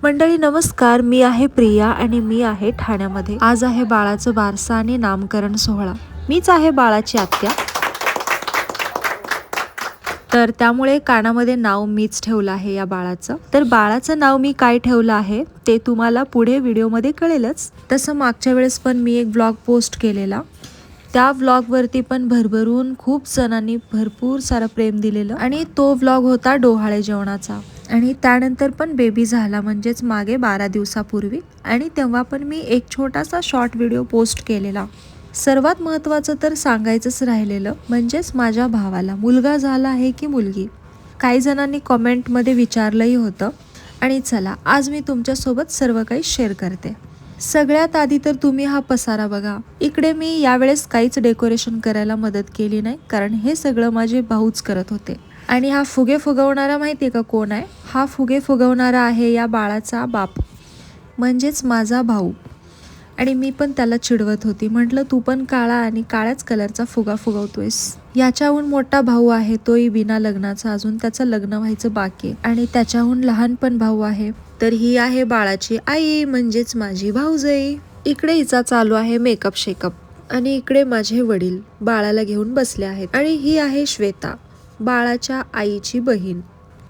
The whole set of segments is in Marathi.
मंडळी नमस्कार, मी आहे प्रिया आणि मी आहे ठाण्यामध्ये। आज आहे बाळाचं बारसं आणि नामकरण सोहळा। मीच आहे बाळाची आत्या, तर त्यामुळे कानामध्ये नाव मीच ठेवलं आहे या बाळाचं। तर बाळाचं नाव मी काय ठेवलं आहे ते तुम्हाला पुढे व्हिडिओमध्ये कळेलच। तसं मागच्या वेळेस पण मी एक ब्लॉग पोस्ट केलेला, त्या व्लॉग वरती पण भरभरून खूप जणांनी भरपूर सारं प्रेम दिलेलं आणि तो व्लॉग होता डोहाळे जेवणाचा। आणि त्यानंतर पण बेबी झाला, म्हणजेच मागे 12 दिवसापूर्वी, आणि तेव्हा पण मी एक छोटासा शॉर्ट व्हिडिओ पोस्ट केलेला। सर्वात महत्त्वाचं तर सांगायचंच राहिलेलं म्हणजेच माझ्या भावाला मुलगा झाला आहे की मुलगी। काही जणांनी कमेंटमध्ये विचारलंही होतं आणि चला आज मी तुमच्यासोबत सर्व काही शेअर करते। सगळ्यात आधी तर तुम्ही हा पसारा बघा। इकडे मी यावेळेस काहीच डेकोरेशन करायला मदत केली नाही, कारण हे सगळं माझे भाऊच करत होते। आणि हा फुगे फुगवणारा माहितीये का कोण आहे? हा फुगे फुगवणारा आहे या बाळाचा बाप, म्हणजेच माझा भाऊ। आणि मी पण त्याला चिडवत होती, म्हटलं तू पण काळा आणि काळ्याच कलरचा फुगा फुगवतोयस। याच्याहून मोठा भाऊ आहे, तोही बिना लग्नाचा, अजून त्याचं लग्न व्हायचं बाकी, आणि त्याच्याहून लहान पण भाऊ आहे। तर ही आहे बाळाची आई, म्हणजेच माझी भाऊजाई। इकडे हिचा चालू आहे मेकअप शेकअप, आणि इकडे माझे वडील बाळाला घेऊन बसले आहेत। आणि ही आहे श्वेता, बाळाच्या आईची बहीण,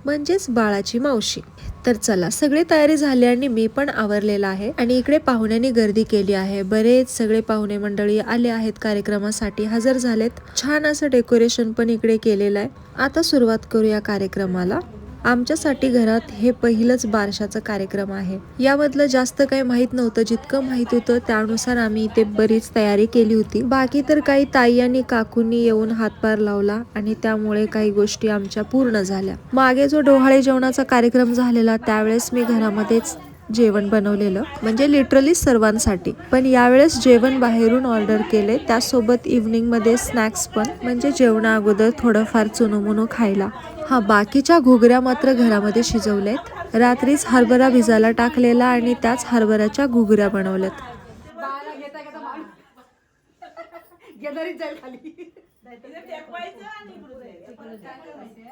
म्हणजेच बाळाची मावशी। तर चला सगळे तयारी झाली आणि मी पण आवरलेला आहे। आणि इकडे पाहुण्यांनी गर्दी केली आहे, बरेच सगळे पाहुणे मंडळी आले आहेत, कार्यक्रमासाठी हजर झालेत। छान असं डेकोरेशन पण इकडे केलेलं आहे। आता सुरुवात करूया कार्यक्रमाला। आमच्यासाठी घरात हे पहिलंच बारशाचं कार्यक्रम आहे। यामधलं जास्त काही माहित नव्हतं, जितकं माहित होतं त्यानुसार आम्ही इथे बरीच तयारी केली होती। बाकी तर काही ताई आणि काकूंनी येऊन हातभार लावला आणि त्यामुळे काही गोष्टी आमच्या पूर्ण झाल्या। मागे जो डोहाळे जेवणाचा कार्यक्रम झालेला त्यावेळेस मी घरामध्येच जेवण बनवलेलं, म्हणजे लिटरली सर्वांसाठी। पण यावेळेस जेवण बाहेरून ऑर्डर केले, त्यासोबत इव्हनिंग मध्ये स्नॅक्स पण, म्हणजे जेवणा अगोदर थोडंफार चुनूमुनू खायला। हा, बाकीच्या घुगऱ्या मात्र घरामध्ये शिजवल्यात। रात्रीच हरभरा भिजायला टाकलेला आणि त्याच हरभऱ्याच्या घुगऱ्या बनवल्यात।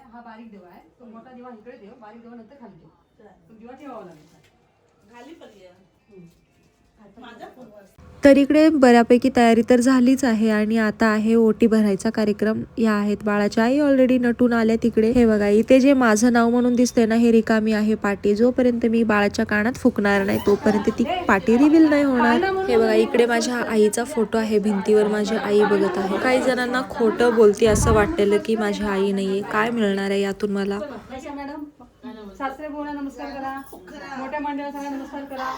हा बारीक देव आहे, तो मोठा दिवा इकडे देव, बारीक देव नंतर खाली देव, तो दिवा ठेवावा लागेल खाली पण। तर इकडे बऱ्यापैकी तयारी तर झालीच आहे आणि आता आहे ओटी भरायचा कार्यक्रम। या आहेत बाळाच्या आई, ऑलरेडी नटून आल्या तिकडे। हे बघा इथे जे माझं नाव म्हणून दिसते ना, हे रिकामी आहे पाटी। जोपर्यंत मी बाळाच्या कानात फुकणार नाही तोपर्यंत ती पाटी रिव्हील नाही होणार। हे बघा इकडे माझ्या आईचा फोटो आहे भिंतीवर, माझी आई बघत आहे। काही जणांना खोटं बोलते असं वाटलेलं की माझी आई नाहीये, काय मिळणार आहे यातून मला? सासरे बोला नमस्कार करा, मोठ्या मंडळाला नमस्कार करा।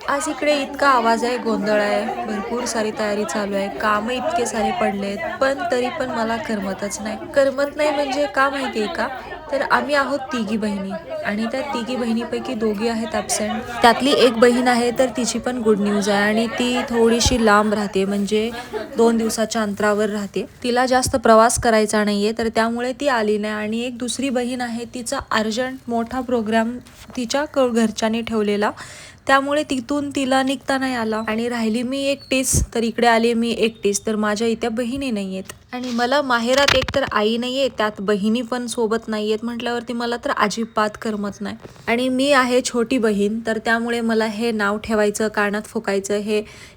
आज इकडे इतका आवाज आहे, गोंधळ आहे, भरपूर सारी तयारी चालू आहे, काम इतके सारे पडलेत, पण तरी पण मला करमतच नाही। करमत नाही म्हणजे का माहितीये का? तर आम्ही आहोत तिघी बहिणी आणि त्या तिघी बहिणीपैकी दोघी आहेत ॲब्सेंट। त्यातली एक बहीण आहे तर तिची पण गुड न्यूज आहे, आणि ती थोडीशी लांब राहते, म्हणजे 2 दिवसाच्या अंतरावर राहते। तिला जास्त प्रवास करायचा नाहीये, तर त्यामुळे ती आली नाही। आणि एक दुसरी बहीण आहे, तिचा अर्जंट मोठा प्रोग्राम तिच्या घरच्यांनी ठेवलेला, त्यामुळे तिथून तिला निघता नाही आला। आणि राहिली मी एकटीच, तर इकडे आली मी एकटीच, तर माझ्या इथे बहिणी नाहीयेत। आणि मला माहेरात एक तर आई नाहीये, त्यात बहिणी पण सोबत नाहीयेत, म्हटल्यावरती मला तर अजिबात करमत नाही। आणि मी आहे छोटी बहीण, तर त्यामुळे मला हे नाव ठेवायचं, कानात फुकायचं,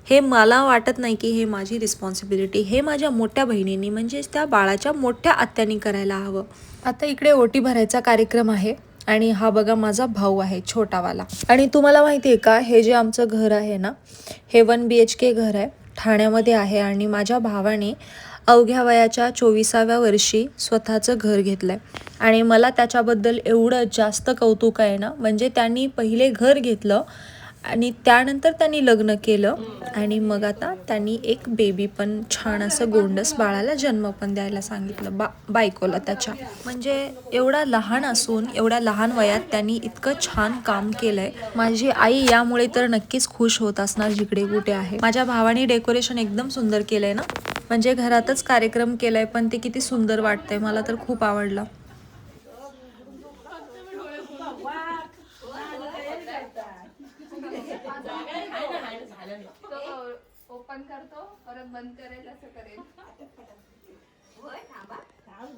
हे मला वाटत नाही की हे माझी रिस्पॉन्सिबिलिटी, हे माझ्या मोठ्या बहिणींनी, म्हणजेच त्या बाळाच्या मोठ्या आत्यांनी करायला हवं। आता इकडे ओटी भरायचा कार्यक्रम आहे आणि हा बघा माझा भाऊ आहे छोटावाला। आणि तुम्हाला माहिती आहे का, हे जे आमचं घर आहे ना, हे 1 BHK घर आहे, ठाण्यामध्ये आहे। आणि माझ्या भावाने अवघ्या वयाच्या 24व्या वर्षी स्वतःचं घर घेतलंय, आणि मला त्याच्याबद्दल एवढं जास्त कौतुक आहे ना। म्हणजे त्यांनी पहिले घर घेतलं आणि त्यानंतर त्यांनी लग्न केलं, आणि मग आता त्यांनी एक बेबी पण, छान असं गोंडस बाळाला जन्म पण द्यायला सांगितलं बायकोला त्याच्या। म्हणजे एवढा लहान असून एवढ्या लहान वयात त्यांनी इतकं छान काम केलंय। माझी आई यामुळे तर नक्कीच खुश होत असणार जिकडे कुठे आहे। माझ्या भावाने डेकोरेशन एकदम सुंदर केलंय ना, म्हणजे घरातच कार्यक्रम केलाय, पण ते किती सुंदर वाटतंय, मला तर खूप आवडलं। ओपन करतो परत बंद करेल असं करेल। 5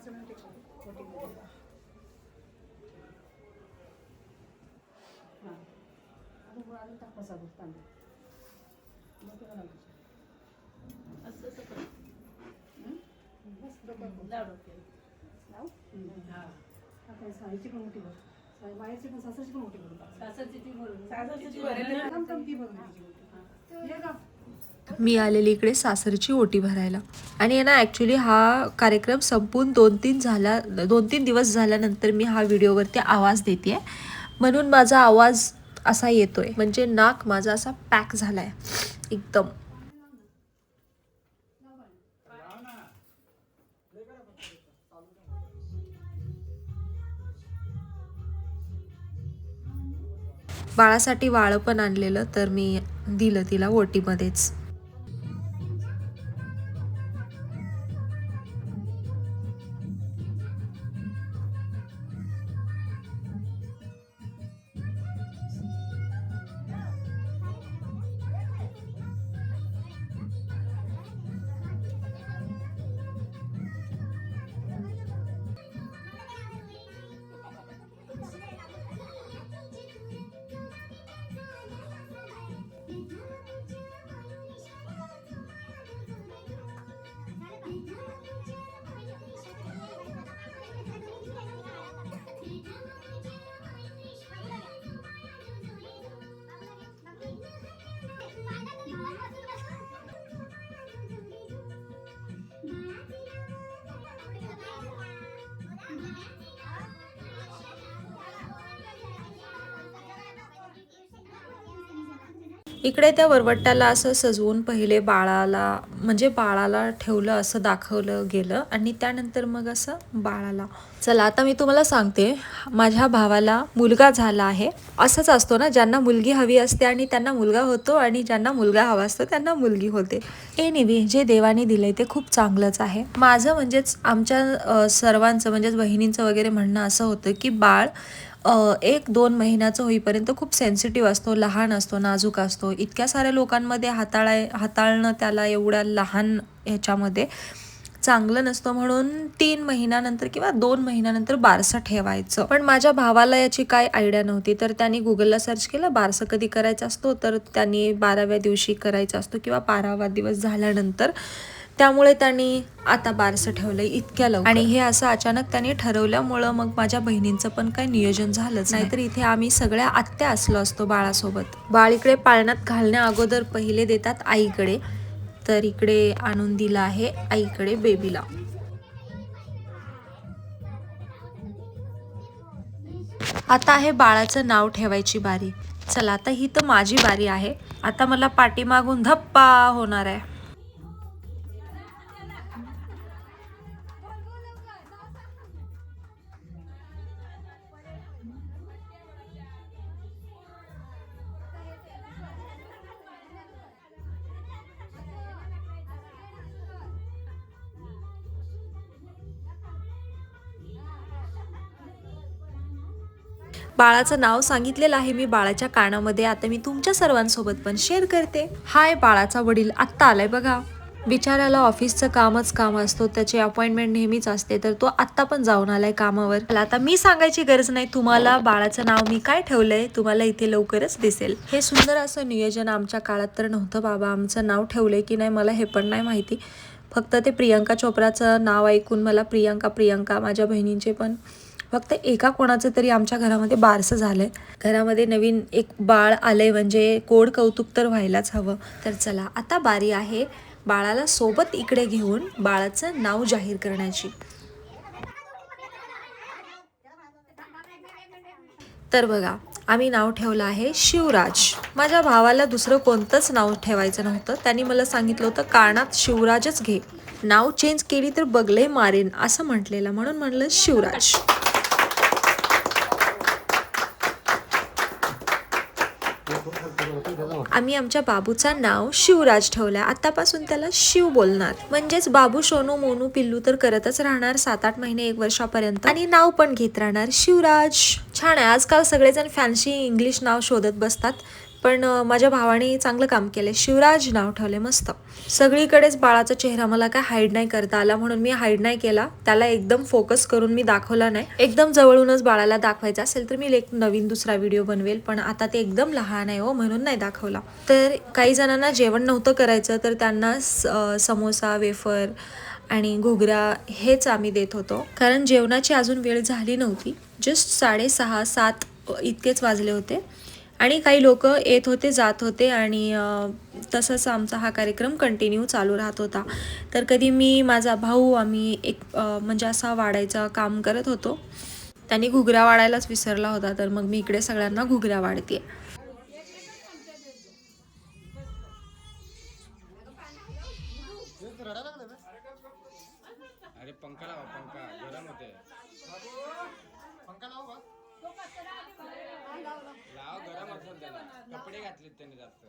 मिनिट अजून टाकायचा तांदूळ साईची पण मोठी बघ बाहेरची पण सासरची पण मोठी बघ मी आलेली इकडे सासरची ओटी भरायला आणि आहे ना ॲक्च्युली हा कार्यक्रम संपून 2-3 दिवस झाल्यानंतर मी हा व्हिडिओवरती आवाज देते म्हणून माझा आवाज असा येतोय म्हणजे नाक माझा असा पॅक झालाय एकदम. बाळासाठी वाळं पण आणलेलं तर मी दिलं तिला ओटीमध्येच. इकडे त्या वरवट्याला असं सजवून पहिले बाळाला ठेवलं असं दाखवलं गेलं आणि त्यानंतर मग असं बाळाला. चला आता मी तुम्हाला सांगते माझ्या भावाला मुलगा झाला आहे. असंच असतो ना ज्यांना मुलगी हवी असते आणि त्यांना मुलगा होतो आणि ज्यांना मुलगा हवा असतो त्यांना मुलगी होते. एनिवे जे देवाने दिलंय ते खूप चांगलंच आहे. माझं म्हणजेच आमच्या सर्वांचं म्हणजेच बहिणींचं वगैरे म्हणणं असं होतं की बाळ 1-2 महिन्याचं होईपर्यंत खूप सेन्सिटिव्ह असतो, लहान असतो, नाजूक असतो. इतक्या साऱ्या लोकांमध्ये हाताळणं त्याला एवढ्या लहान ह्याच्यामध्ये चांगलं नसतं म्हणून 3 महिन्यानंतर किंवा 2 महिन्यानंतर बारसं ठेवायचं. पण माझ्या भावाला याची काय आयडिया नव्हती तर त्यांनी गुगलला सर्च केलं बारसं कधी करायचा असतो तर त्यांनी 12व्या दिवशी करायचा असतो किंवा 12वा दिवस झाल्यानंतर. त्यामुळे त्यांनी आता बारसं ठेवलंय इतक्या लवकर आणि हे असं अचानक त्यांनी ठरवल्यामुळं मग माझ्या बहिणींचं पण काही नियोजन झालंच नाही. तर इथे आम्ही सगळ्या आत्या असलो असतो बाळासोबत. बाळ इकडे पाळण्यात घालण्या अगोदर पहिले देतात आईकडे तर इकडे आणून दिला आहे आईकडे बेबीला. आता आहे बाळाचं नाव ठेवायची बारी. चला आता ही तर माझी बारी आहे. आता मला पाठीमागून धप्पा होणार आहे. बाळाचं नाव सांगितलेलं आहे मी बाळाच्या कानामध्ये. आता मी तुमच्या सर्वांसोबत पण शेअर करते. हाय बाळाचा वडील आत्ता आलाय बघा. बिचाऱ्याला ऑफिसचं कामच काम असतो, त्याची अपॉइंटमेंट नेहमीच असते तर तो आत्ता पण जाऊन आलाय कामावर. आता मी सांगायची गरज नाही तुम्हाला बाळाचं नाव मी काय ठेवलंय, तुम्हाला इथे लवकरच दिसेल. हे सुंदर असं नियोजन आमच्या काळात तर नव्हतं बाबा. आमचं नाव ठेवलंय की नाही मला हे पण नाही माहिती. फक्त ते प्रियंका चोप्राचं नाव ऐकून मला प्रियंका माझ्या बहिणींचे पण फक्त एका कोणाचं तरी आमच्या घरामध्ये बारसं झालंय. घरामध्ये नवीन एक बाळ आलंय म्हणजे गोड कौतुक तर व्हायलाच हवं. तर चला आता बारी आहे बाळाला सोबत इकडे घेऊन बाळाचं नाव जाहीर करण्याची. तर बघा आम्ही नाव ठेवलं आहे शिवराज. माझ्या भावाला दुसरं कोणतंच नाव ठेवायचं नव्हतं. त्यांनी मला सांगितलं होतं कानात शिवराजच घे, नाव चेंज केली तर बगले मारेन असं म्हटलेलं म्हणून म्हणलं शिवराज. आम्ही आमच्या बाबूचं नाव शिवराज ठेवलंय. आतापासून त्याला शिव बोलणार. म्हणजेच बाबू सोनू मोनू पिल्लू तर करतच राहणार 7-8 महिने 1 वर्षापर्यंत आणि नाव पण घेत राहणार शिवराज. छान आहे. आजकाल सगळेजण फॅन्सी इंग्लिश नाव शोधत बसतात, पण माझ्या भावाने चांगलं काम केलंय. शिवराज नाव ठेवले मस्त. सगळीकडेच बाळाचा चेहरा मला काय हाईड नाही करता आला, म्हणून मी हाईड नाही केला. त्याला एकदम फोकस करून मी दाखवला नाही. एकदम जवळूनच बाळाला दाखवायचं असेल तर मी एक नवीन दुसरा व्हिडिओ बनवेल, पण आता ते एकदम लहान आहे हो, म्हणून नाही दाखवला. तर काही जणांना जेवण नव्हतं करायचं, तर त्यांना समोसा, वेफर आणि घुगरा हेच आम्ही देत होतो, कारण जेवणाची अजून वेळ झाली नव्हती. जस्ट 6:30-7 इतकेच वाजले होते आणि काही लोक येत होते जात होते आणि तसंच आमचा हा कार्यक्रम कंटिन्यू चालू राहत होता. तर कधी मी, माझा भाऊ, आम्ही एक म्हणजे असा वाढायचं काम करत होतो. त्यांनी घुगरा वाढायलाच विसरला होता, तर मग मी इकडे सगळ्यांना घुगरा वाढते. अरे पंखा लावा, पंखा गरम होते. लाव, गरम असेल त्याला. कपडे घातलेत त्यांनी जास्त.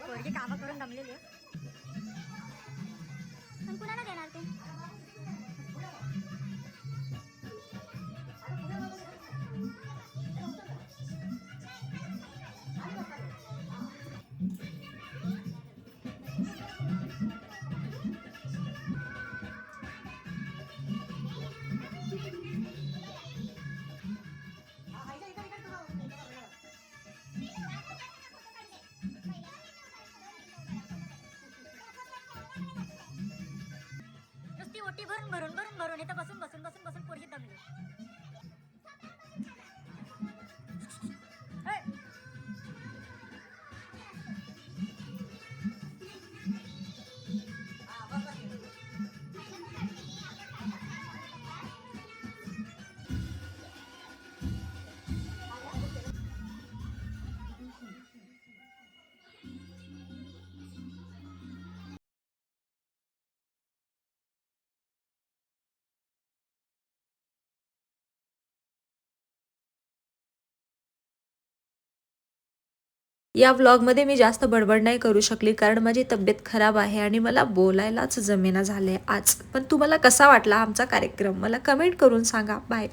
पोरगी कामं करून दमलेली आहे. पण कुणाला देणार ते? नुसती ओटी भरून भरून भरून भरून इथं बसून बसून बसून बसून पोरगी दमली. या व्लॉगमध्ये मी जास्त बडबड नाही करू शकली, कारण माझी तब्येत खराब आहे आणि मला बोलायलाच जमेना झाले आज. पण तुम्हाला कसा वाटला आमचा कार्यक्रम मला कमेंट करून सांगा. बाय.